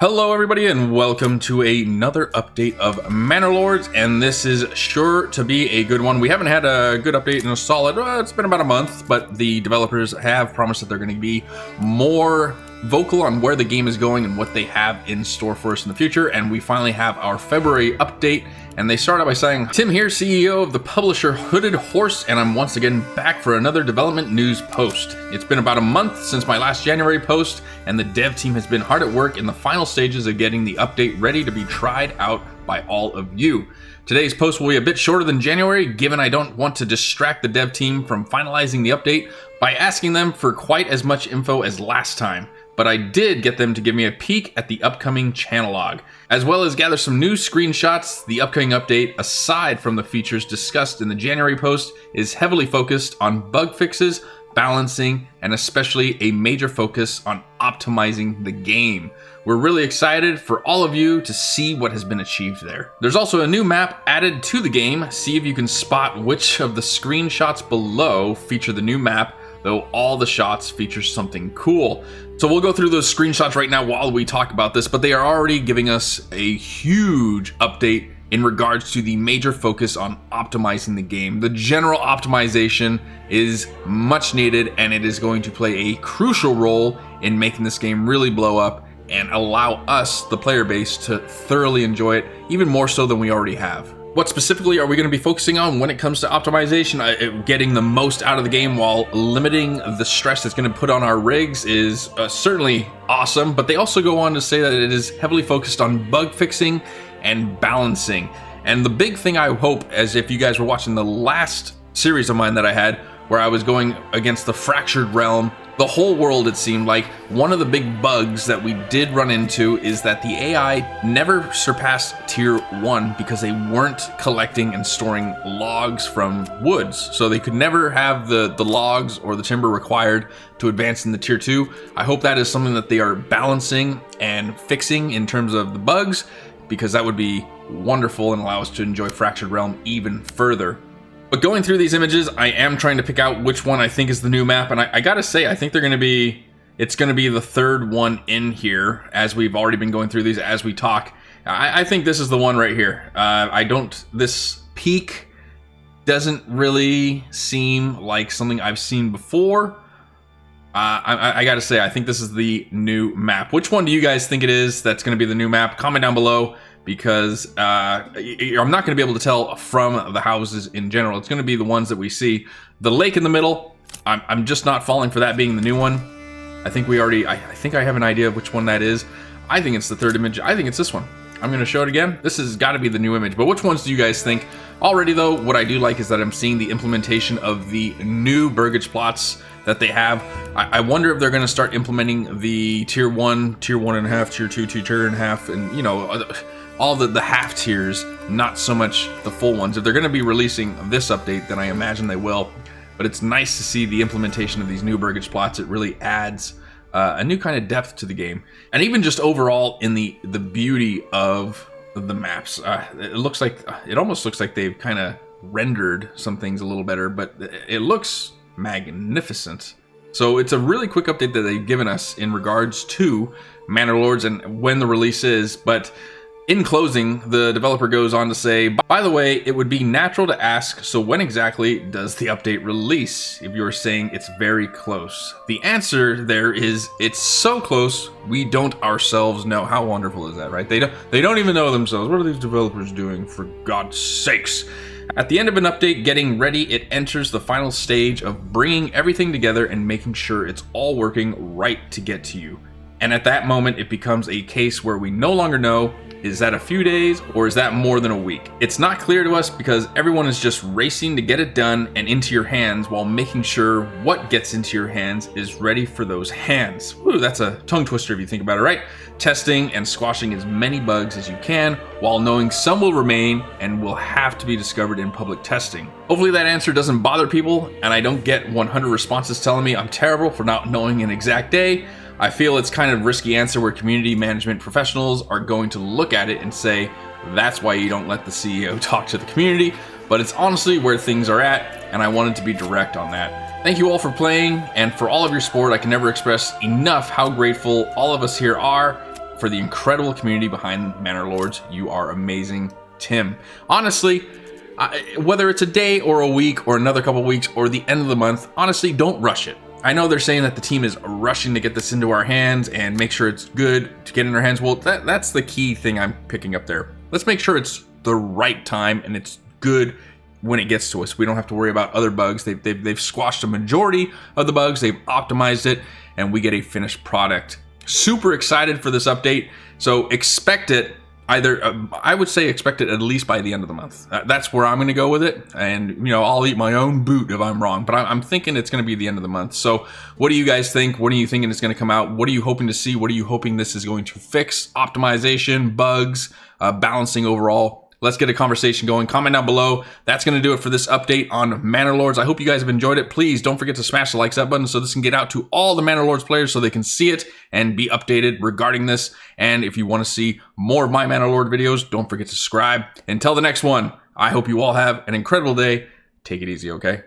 Hello everybody and welcome to another update of Manor Lords, and this is sure to be a good one. We haven't had a good update in a solid, it's been about a month, but the developers have promised that they're going to be more vocal on where the game is going and what they have in store for us in the future. And we finally have our February update, and they start out by saying, Tim here, CEO of the publisher Hooded Horse, and I'm once again back for another development news post. It's been about a month since my last January post, and the dev team has been hard at work in the final stages of getting the update ready to be tried out by all of you. Today's post will be a bit shorter than January, given I don't want to distract the dev team from finalizing the update by asking them for quite as much info as last time. But I did get them to give me a peek at the upcoming channel log, as well as gather some new screenshots. The upcoming update, aside from the features discussed in the January post, is heavily focused on bug fixes, balancing, and especially a major focus on optimizing the game. We're really excited for all of you to see what has been achieved there. There's also a new map added to the game. See if you can spot which of the screenshots below feature the new map, though all the shots feature something cool. So we'll go through those screenshots right now while we talk about this, but they are already giving us a huge update in regards to the major focus on optimizing the game. The general optimization is much needed, and it is going to play a crucial role in making this game really blow up and allow us, the player base, to thoroughly enjoy it, even more so than we already have. What specifically are we going to be focusing on when it comes to optimization? Getting the most out of the game while limiting the stress it's going to put on our rigs is certainly awesome, but they also go on to say that it is heavily focused on bug fixing and balancing. And the big thing I hope, as if you guys were watching the last series of mine that I had, where I was going against the fractured realm, the whole world, it seemed like, one of the big bugs that we did run into is that the AI never surpassed tier 1 because they weren't collecting and storing logs from woods. So they could never have the logs or the timber required to advance in the tier 2. I hope that is something that they are balancing and fixing in terms of the bugs, because that would be wonderful and allow us to enjoy Fractured Realm even further. But going through these images, I am trying to pick out which one I think is the new map, and I gotta say, I think it's gonna be the third one in here, as we've already been going through these as we talk. I think this is the one right here. This peak doesn't really seem like something I've seen before. I gotta say, I think this is the new map. Which one do you guys think it is that's gonna be the new map? Comment down below, because I'm not going to be able to tell from the houses in general. It's going to be the ones that we see. The lake in the middle, I'm just not falling for that being the new one. I think I think I have an idea of which one that is. I think it's the third image. I think it's this one. I'm going to show it again. This has got to be the new image, but which ones do you guys think? Already though, what I do like is that I'm seeing the implementation of the new burgage plots that they have. I wonder if they're going to start implementing the tier 1, tier 1.5, tier 2, tier 1.5, and you know, all the half tiers, not so much the full ones. If they're going to be releasing this update, then I imagine they will. But it's nice to see the implementation of these new burgage plots. It really adds a new kind of depth to the game, and even just overall in the beauty of the maps. It almost looks like they've kind of rendered some things a little better, but it looks magnificent. So it's a really quick update that they've given us in regards to Manor Lords and when the release is. But in closing, the developer goes on to say, by the way, it would be natural to ask, so when exactly does the update release? If you're saying it's very close. The answer there is, it's so close, we don't ourselves know. How wonderful is that, right? They don't even know themselves. What are these developers doing, for God's sakes? At the end of an update getting ready, it enters the final stage of bringing everything together and making sure it's all working right to get to you. And at that moment, it becomes a case where we no longer know, is that a few days or is that more than a week? It's not clear to us because everyone is just racing to get it done and into your hands while making sure what gets into your hands is ready for those hands. Ooh, that's a tongue twister if you think about it, right? Testing and squashing as many bugs as you can while knowing some will remain and will have to be discovered in public testing. Hopefully that answer doesn't bother people and I don't get 100 responses telling me I'm terrible for not knowing an exact day. I feel it's kind of a risky answer where community management professionals are going to look at it and say, that's why you don't let the CEO talk to the community, but it's honestly where things are at, and I wanted to be direct on that. Thank you all for playing, and for all of your support. I can never express enough how grateful all of us here are for the incredible community behind Manor Lords. You are amazing, Tim. Honestly, whether it's a day or a week or another couple weeks or the end of the month, honestly, don't rush it. I know they're saying that the team is rushing to get this into our hands and make sure it's good to get in our hands. Well, that's the key thing I'm picking up there. Let's make sure it's the right time and it's good when it gets to us. We don't have to worry about other bugs. They've squashed a majority of the bugs. They've optimized it, and we get a finished product. Super excited for this update. So expect it. I would say expect it at least by the end of the month. That's where I'm going to go with it. And, you know, I'll eat my own boot if I'm wrong. But I'm thinking it's going to be the end of the month. So what do you guys think? What are you thinking is going to come out? What are you hoping to see? What are you hoping this is going to fix? Optimization, bugs, balancing overall? Let's get a conversation going. Comment down below. That's going to do it for this update on Manor Lords. I hope you guys have enjoyed it. Please don't forget to smash the like button so this can get out to all the Manor Lords players so they can see it and be updated regarding this. And if you want to see more of my Manor Lord videos, don't forget to subscribe. Until the next one, I hope you all have an incredible day. Take it easy, okay?